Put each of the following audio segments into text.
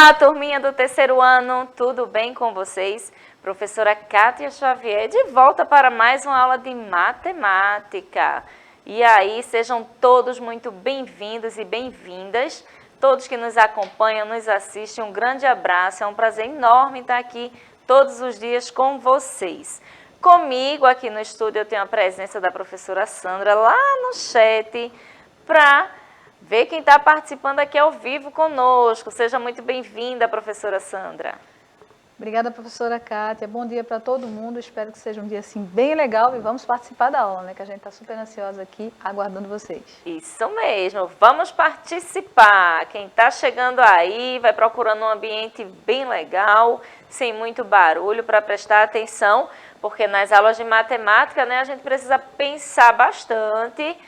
Olá, turminha do terceiro ano, tudo bem com vocês? Professora Kátia Xavier de volta para mais uma aula de matemática. E aí, sejam todos muito bem-vindos e bem-vindas. Todos que nos acompanham, nos assistem, um grande abraço. É um prazer enorme estar aqui todos os dias com vocês. Comigo aqui no estúdio eu tenho a presença da professora Sandra lá no chat para ver quem está participando aqui ao vivo conosco. Seja muito bem-vinda, professora Sandra. Obrigada, professora Kátia. Bom dia para todo mundo. Espero que seja um dia assim bem legal e vamos participar da aula, né? Que a gente está super ansiosa aqui, aguardando vocês. Isso mesmo, vamos participar. Quem está chegando aí vai procurando um ambiente bem legal, sem muito barulho, para prestar atenção, porque nas aulas de matemática, né, a gente precisa pensar bastante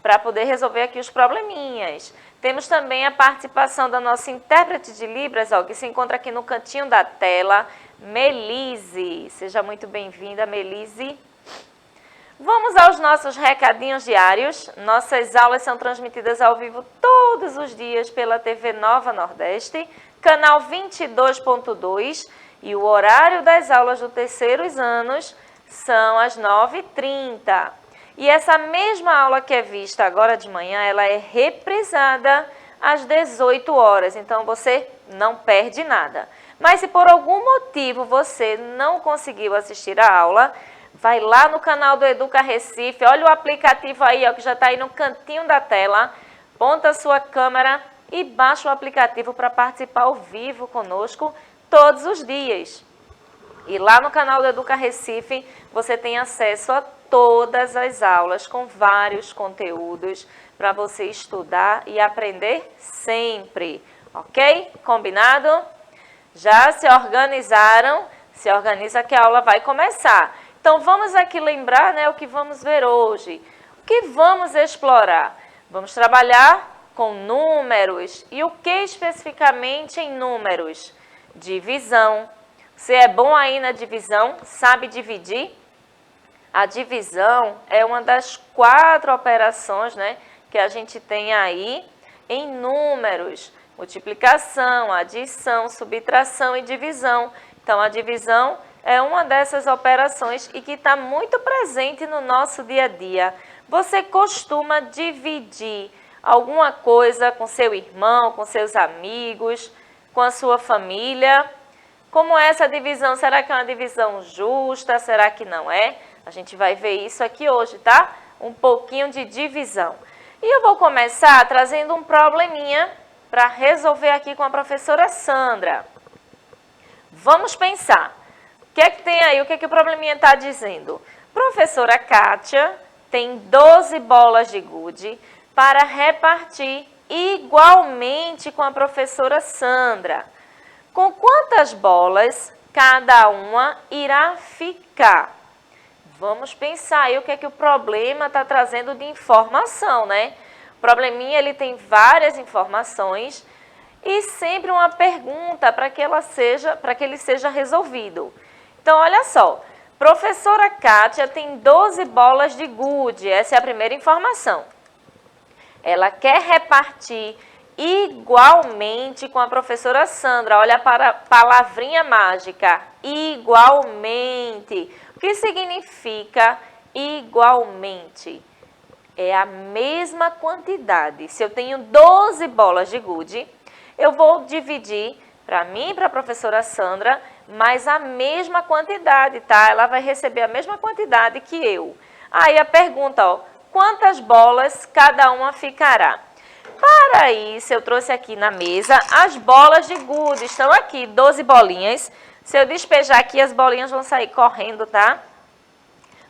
para poder resolver aqui os probleminhas. Temos também a participação da nossa intérprete de Libras, ó, que se encontra aqui no cantinho da tela, Melise. Seja muito bem-vinda, Melise. Vamos aos nossos recadinhos diários. Nossas aulas são transmitidas ao vivo todos os dias pela TV Nova Nordeste, canal 22.2, e o horário das aulas do terceiros anos são às 9h30. E essa mesma aula que é vista agora de manhã, ela é reprisada às 18 horas, então você não perde nada. Mas se por algum motivo você não conseguiu assistir a aula, vai lá no canal do Educa Recife, olha o aplicativo aí, ó, que já está aí no cantinho da tela, aponta a sua câmera e baixa o aplicativo para participar ao vivo conosco todos os dias. E lá no canal do Educa Recife, você tem acesso a todas as aulas com vários conteúdos para você estudar e aprender sempre, ok? Combinado? Já se organizaram? Se organiza que a aula vai começar. Então vamos aqui lembrar, né, o que vamos ver hoje. O que vamos explorar? Vamos trabalhar com números. E o que especificamente em números? Divisão. Você é bom aí na divisão? Sabe dividir? A divisão é uma das 4 operações, né, que a gente tem aí em números. Multiplicação, adição, subtração e divisão. Então, a divisão é uma dessas operações e que está muito presente no nosso dia a dia. Você costuma dividir alguma coisa com seu irmão, com seus amigos, com a sua família? Como é essa divisão? Será que é uma divisão justa? Será que não é? A gente vai ver isso aqui hoje, tá? Um pouquinho de divisão. E eu vou começar trazendo um probleminha para resolver aqui com a professora Sandra. Vamos pensar. O que é que tem aí? O que é que o probleminha está dizendo? Professora Kátia tem 12 bolas de gude para repartir igualmente com a professora Sandra. Com quantas bolas cada uma irá ficar? Vamos pensar aí o que é que o problema está trazendo de informação, né? O probleminha, ele tem várias informações e sempre uma pergunta para que ele seja resolvido. Então, olha só, professora Kátia tem 12 bolas de gude, essa é a primeira informação. Ela quer repartir igualmente com a professora Sandra. Olha para a palavrinha mágica, igualmente. O que significa igualmente? É a mesma quantidade. Se eu tenho 12 bolas de gude, eu vou dividir para mim e para a professora Sandra, mas a mesma quantidade, tá? Ela vai receber a mesma quantidade que eu. Aí a pergunta, ó, quantas bolas cada uma ficará? Para isso, eu trouxe aqui na mesa as bolas de gude. Estão aqui, 12 bolinhas. Se eu despejar aqui, as bolinhas vão sair correndo, tá?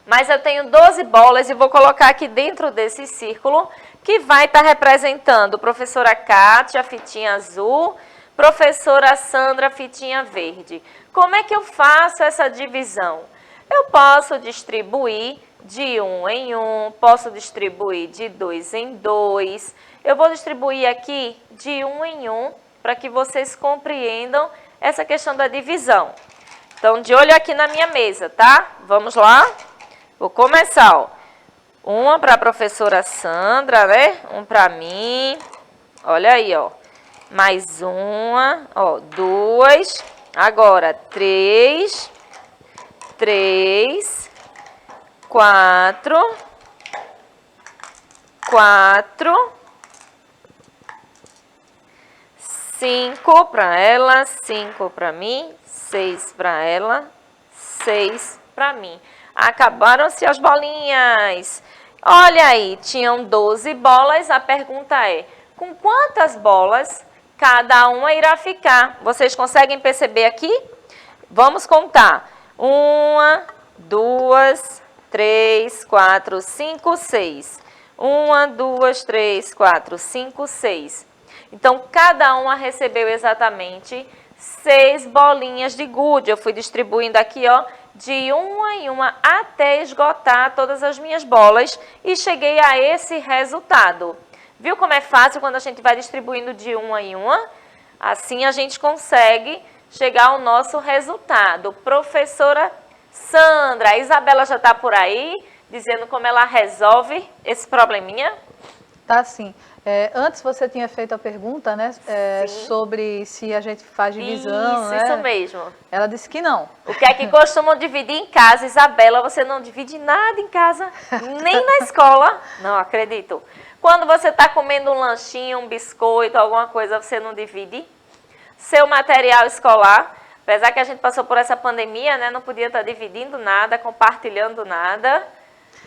Mas eu tenho 12 bolas e vou colocar aqui dentro desse círculo, que vai estar representando professora Kátia, fitinha azul, professora Sandra, fitinha verde. Como é que eu faço essa divisão? Eu posso distribuir de 1 em 1, posso distribuir de 2 em 2. Eu vou distribuir aqui de 1 em 1 para que vocês compreendam essa questão da divisão. Então, de olho aqui na minha mesa, tá? Vamos lá? Vou começar, ó. Uma para a professora Sandra, né? Um para mim. Olha aí, ó. mais uma, ó, 2, agora 3, 4, 5 para ela, 5 para mim, 6 para ela, 6 para mim. Acabaram-se as bolinhas. Olha aí, tinham 12 bolas. A pergunta é, com quantas bolas cada uma irá ficar? Vocês conseguem perceber aqui? Vamos contar. 1, 2, 3, 4, 5, 6. 1, 2, 3, 4, 5, 6. Então, cada uma recebeu exatamente 6 bolinhas de gude. Eu fui distribuindo aqui, ó, de uma em uma até esgotar todas as minhas bolas e cheguei a esse resultado. Viu como é fácil quando a gente vai distribuindo de uma em uma? Assim a gente consegue chegar ao nosso resultado. Professora Sandra, a Isabela já está por aí, dizendo como ela resolve esse probleminha? Tá sim. Antes você tinha feito a pergunta, né, sobre se a gente faz divisão, isso, né? Isso mesmo. Ela disse que não. O que é que costumam dividir em casa, Isabela? Você não divide nada em casa, nem na escola. Não acredito. Quando você está comendo um lanchinho, um biscoito, alguma coisa, você não divide? Seu material escolar, apesar que a gente passou por essa pandemia, né, não podia estar dividindo nada, compartilhando nada,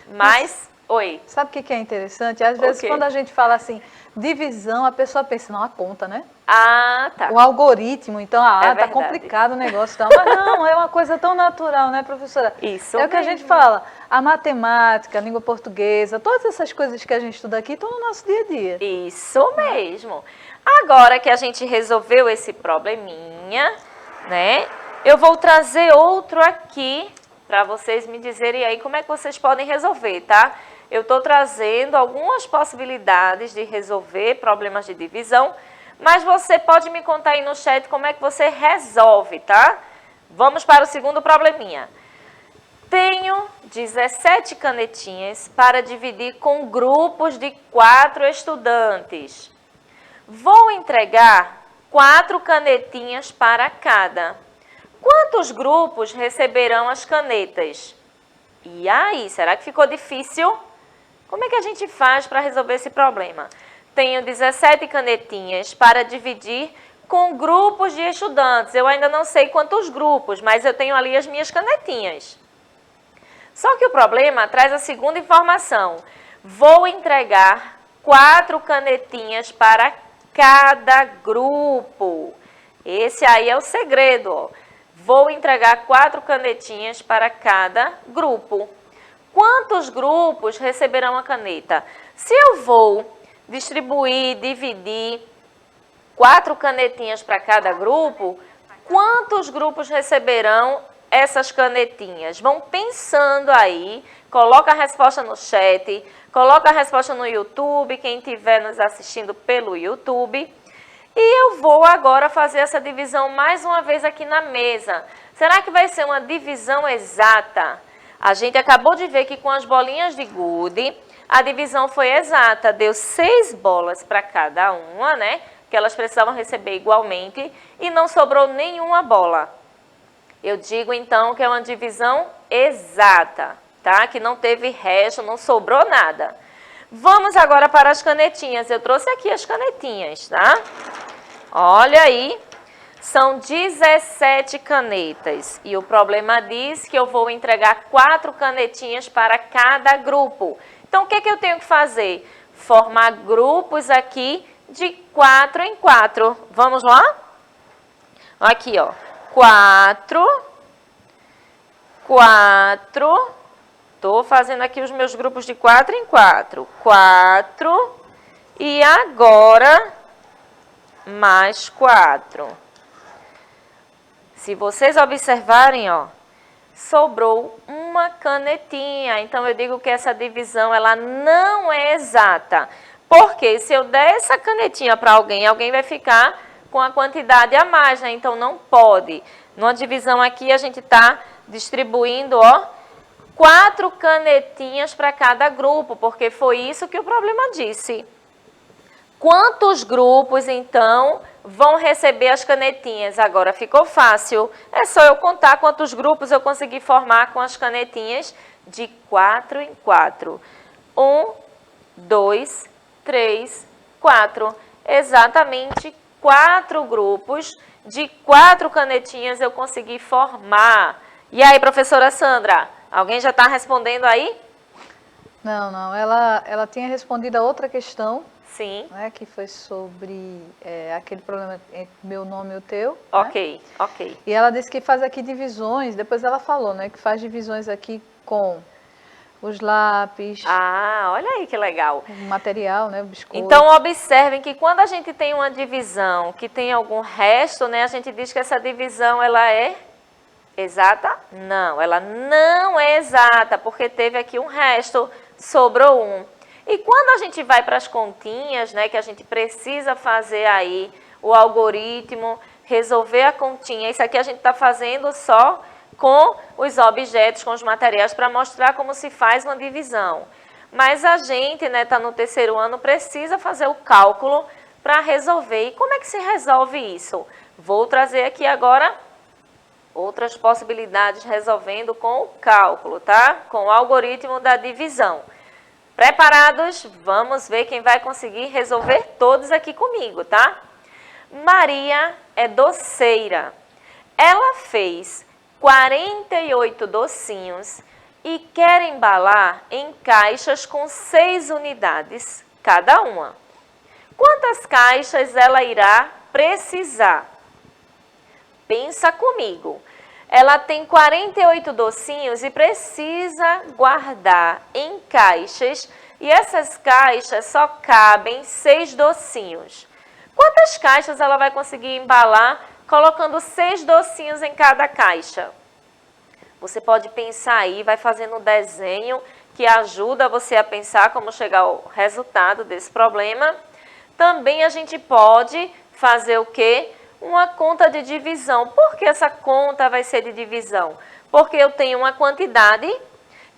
mas... Oi. Sabe o que é interessante? Às vezes, quando a gente fala assim, divisão, a pessoa pensa, não, a conta, né? Ah, tá. O algoritmo, então, tá verdade. complicado o negócio. Então, mas não, é uma coisa tão natural, né, professora? Isso é o que a gente fala. A matemática, a língua portuguesa, todas essas coisas que a gente estuda aqui estão no nosso dia a dia. Isso mesmo. Agora que a gente resolveu esse probleminha, né, eu vou trazer outro aqui para vocês me dizerem aí como é que vocês podem resolver, tá? Eu estou trazendo algumas possibilidades de resolver problemas de divisão, mas você pode me contar aí no chat como é que você resolve, tá? Vamos para o segundo probleminha. Tenho 17 canetinhas para dividir com grupos de 4 estudantes. Vou entregar 4 canetinhas para cada. Quantos grupos receberão as canetas? E aí, será que ficou difícil? Como é que a gente faz para resolver esse problema? Tenho 17 canetinhas para dividir com grupos de estudantes. Eu ainda não sei quantos grupos, mas eu tenho ali as minhas canetinhas. Só que o problema traz a segunda informação. Vou entregar 4 canetinhas para cada grupo. Esse aí é o segredo, ó. Vou entregar 4 canetinhas para cada grupo. Quantos grupos receberão a caneta? Se eu vou dividir 4 canetinhas para cada grupo, quantos grupos receberão essas canetinhas? Vão pensando aí, coloca a resposta no chat, coloca a resposta no YouTube, quem estiver nos assistindo pelo YouTube. E eu vou agora fazer essa divisão mais uma vez aqui na mesa. Será que vai ser uma divisão exata? A gente acabou de ver que com as bolinhas de gude, a divisão foi exata. Deu 6 bolas para cada uma, né? Que elas precisavam receber igualmente e não sobrou nenhuma bola. Eu digo então que é uma divisão exata, tá? Que não teve resto, não sobrou nada. Vamos agora para as canetinhas. Eu trouxe aqui as canetinhas, tá? Olha aí, são 17 canetas. E o problema diz que eu vou entregar 4 canetinhas para cada grupo. Então, o que é que eu tenho que fazer? Formar grupos aqui de 4 em 4. Vamos lá? Aqui, ó. 4. Estou fazendo aqui os meus grupos de 4 em 4. 4. E agora, mais 4. Se vocês observarem, ó, sobrou uma canetinha. Então, eu digo que essa divisão, ela não é exata. Porque se eu der essa canetinha para alguém, alguém vai ficar com a quantidade a mais, né? Então, não pode. Numa divisão aqui, a gente está distribuindo, ó, 4 canetinhas para cada grupo, porque foi isso que o problema disse. Quantos grupos, então, vão receber as canetinhas? Agora ficou fácil. É só eu contar quantos grupos eu consegui formar com as canetinhas de 4 em 4. 1, 2, 3, 4. Exatamente 4 grupos de 4 canetinhas eu consegui formar. E aí, professora Sandra, alguém já está respondendo aí? Não. Ela tinha respondido a outra questão. Sim. Né, que foi sobre aquele problema entre meu nome e o teu. Ok, né? ok. E ela disse que faz aqui divisões, depois ela falou, né, que faz divisões aqui com os lápis, Ah, olha aí que legal. o material, né, o biscoito. Então, observem que quando a gente tem uma divisão que tem algum resto, né, a gente diz que essa divisão ela é exata? Não, ela não é exata, porque teve aqui um resto, sobrou um. E quando a gente vai para as continhas, né, que a gente precisa fazer aí o algoritmo, resolver a continha, isso aqui a gente está fazendo só com os objetos, com os materiais, para mostrar como se faz uma divisão. Mas a gente, né, está no terceiro ano, precisa fazer o cálculo para resolver. E como é que se resolve isso? Vou trazer aqui agora outras possibilidades resolvendo com o cálculo, tá? Com o algoritmo da divisão. Preparados? Vamos ver quem vai conseguir resolver todos aqui comigo, tá? Maria é doceira. Ela fez 48 docinhos e quer embalar em caixas com 6 unidades cada uma. Quantas caixas ela irá precisar? Pensa comigo. Ela tem 48 docinhos e precisa guardar em caixas, e essas caixas só cabem 6 docinhos. Quantas caixas ela vai conseguir embalar colocando 6 docinhos em cada caixa? Você pode pensar aí, vai fazendo um desenho que ajuda você a pensar como chegar ao resultado desse problema. Também a gente pode fazer o quê? Uma conta de divisão. Por que essa conta vai ser de divisão? Porque eu tenho uma quantidade,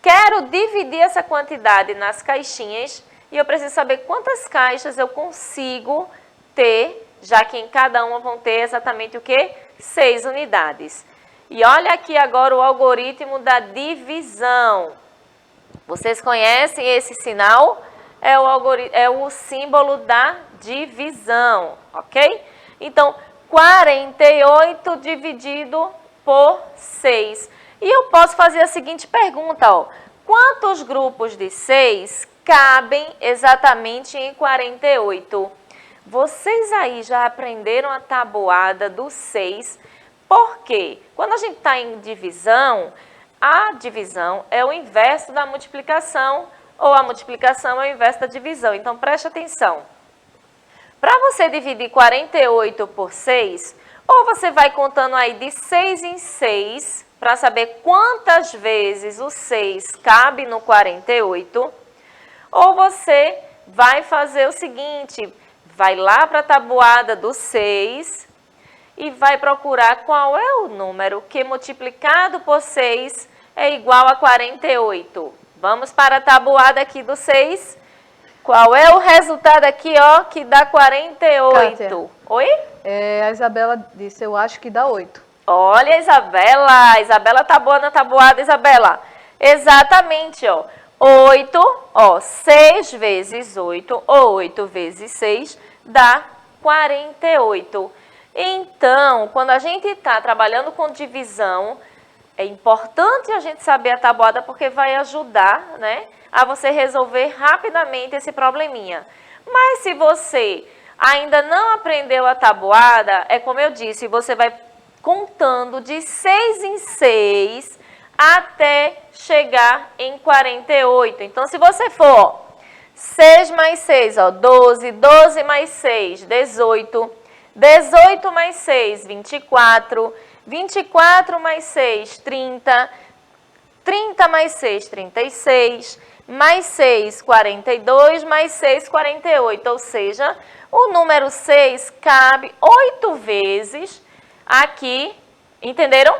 quero dividir essa quantidade nas caixinhas e eu preciso saber quantas caixas eu consigo ter, já que em cada uma vão ter exatamente o quê? 6 unidades. E olha aqui agora o algoritmo da divisão. Vocês conhecem esse sinal? É o símbolo da divisão, ok? Então, 48 dividido por 6. E eu posso fazer a seguinte pergunta, ó. Quantos grupos de 6 cabem exatamente em 48? Vocês aí já aprenderam a tabuada do 6? Por quê? Quando a gente está em divisão, a divisão é o inverso da multiplicação, ou a multiplicação é o inverso da divisão. Então, preste atenção. Para você dividir 48 por 6, ou você vai contando aí de 6 em 6, para saber quantas vezes o 6 cabe no 48, ou você vai fazer o seguinte, vai lá para a tabuada do 6 e vai procurar qual é o número que multiplicado por 6 é igual a 48. Vamos para a tabuada aqui do 6. Qual é o resultado aqui, ó, que dá 48? Kátia, Oi? a Isabela disse, eu acho que dá 8. Olha, Isabela. Isabela tá boa na tabuada, Isabela. Exatamente, ó. 8, ó, 6 vezes 8, ou 8 vezes 6, dá 48. Então, quando a gente está trabalhando com divisão, é importante a gente saber a tabuada porque vai ajudar, né, a você resolver rapidamente esse probleminha. Mas se você ainda não aprendeu a tabuada, é como eu disse, você vai contando de 6 em 6 até chegar em 48. Então, se você for 6 mais 6, ó, 12, 12 mais 6, 18, 18 mais 6, 24, 24 mais 6, 30, 30 mais 6, 36, mais 6, 42, mais 6, 48. Ou seja, o número 6 cabe 8 vezes aqui, entenderam?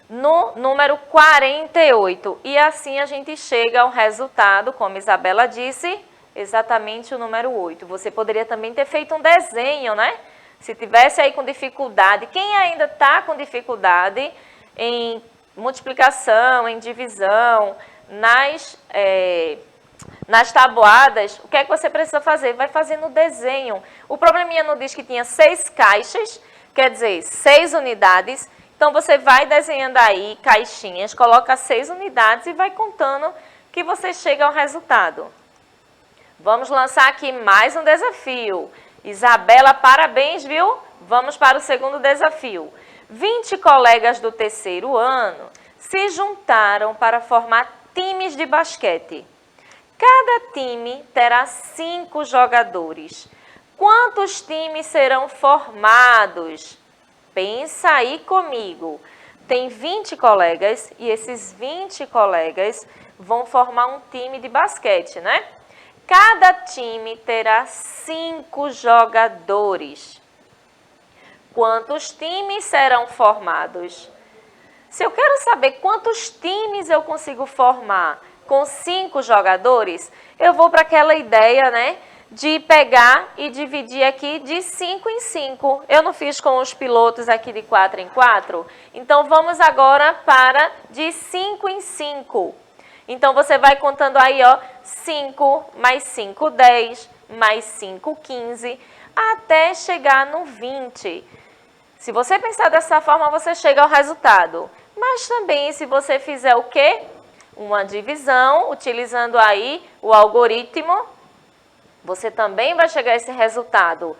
No número 48. E assim a gente chega ao resultado, como Isabela disse, exatamente o número 8. Você poderia também ter feito um desenho, né? Se tivesse aí com dificuldade, quem ainda está com dificuldade em multiplicação, em divisão, nas tabuadas, o que é que você precisa fazer? Vai fazendo o desenho. O probleminha não diz que tinha 6 caixas, quer dizer, 6 unidades. Então, você vai desenhando aí caixinhas, coloca 6 unidades e vai contando que você chega ao resultado. Vamos lançar aqui mais um desafio. Isabela, parabéns, viu? Vamos para o segundo desafio. 20 colegas do terceiro ano se juntaram para formar times de basquete. Cada time terá 5 jogadores. Quantos times serão formados? Pensa aí comigo. Tem 20 colegas e esses 20 colegas vão formar um time de basquete, né? Cada time terá 5 jogadores. Quantos times serão formados? Se eu quero saber quantos times eu consigo formar com 5 jogadores, eu vou para aquela ideia, né, de pegar e dividir aqui de 5 em 5. Eu não fiz com os pilotos aqui de 4 em 4? Então, vamos agora para de 5 em 5. Então, você vai contando aí, ó, 5 mais 5, 10, mais 5, 15, até chegar no 20. Se você pensar dessa forma, você chega ao resultado. Mas também, se você fizer o quê? Uma divisão, utilizando aí o algoritmo, você também vai chegar a esse resultado.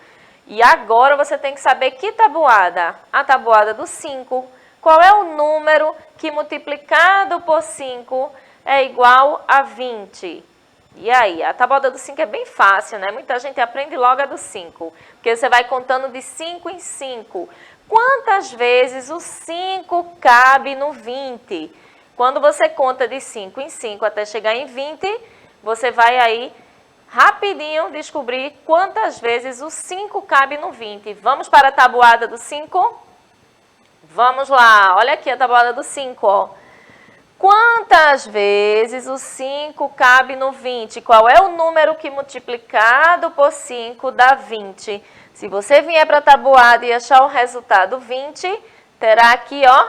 E agora você tem que saber que tabuada? A tabuada do 5. Qual é o número que multiplicado por 5 é igual a 20? E aí, a tabuada do 5 é bem fácil, né? Muita gente aprende logo a do 5, porque você vai contando de 5 em 5. Quantas vezes o 5 cabe no 20? Quando você conta de 5 em 5 até chegar em 20, você vai aí rapidinho descobrir quantas vezes o 5 cabe no 20. Vamos para a tabuada do 5? Vamos lá, olha aqui a tabuada do 5, ó. Quantas vezes o 5 cabe no 20? Qual é o número que multiplicado por 5 dá 20? Se você vier para a tabuada e achar o resultado 20, terá aqui, ó,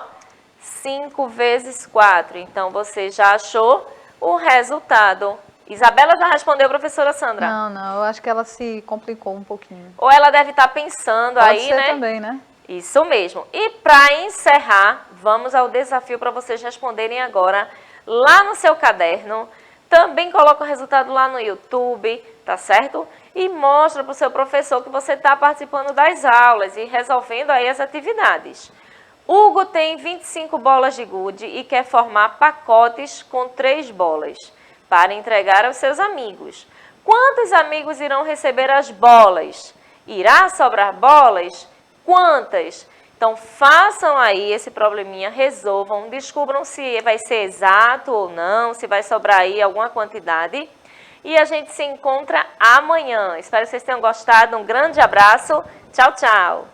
5 vezes 4. Então, você já achou o resultado. Isabela já respondeu, professora Sandra? Não, eu acho que ela se complicou um pouquinho. Ou ela deve estar pensando Pode aí, ser né? também, né? Isso mesmo. E para encerrar, vamos ao desafio para vocês responderem agora lá no seu caderno. Também coloca o resultado lá no YouTube, tá certo? E mostra para o seu professor que você está participando das aulas e resolvendo aí as atividades. Hugo tem 25 bolas de gude e quer formar pacotes com 3 bolas para entregar aos seus amigos. Quantos amigos irão receber as bolas? Irá sobrar bolas? Quantas? Então, façam aí esse probleminha, resolvam, descubram se vai ser exato ou não, se vai sobrar aí alguma quantidade. E a gente se encontra amanhã. Espero que vocês tenham gostado. Um grande abraço. Tchau, tchau.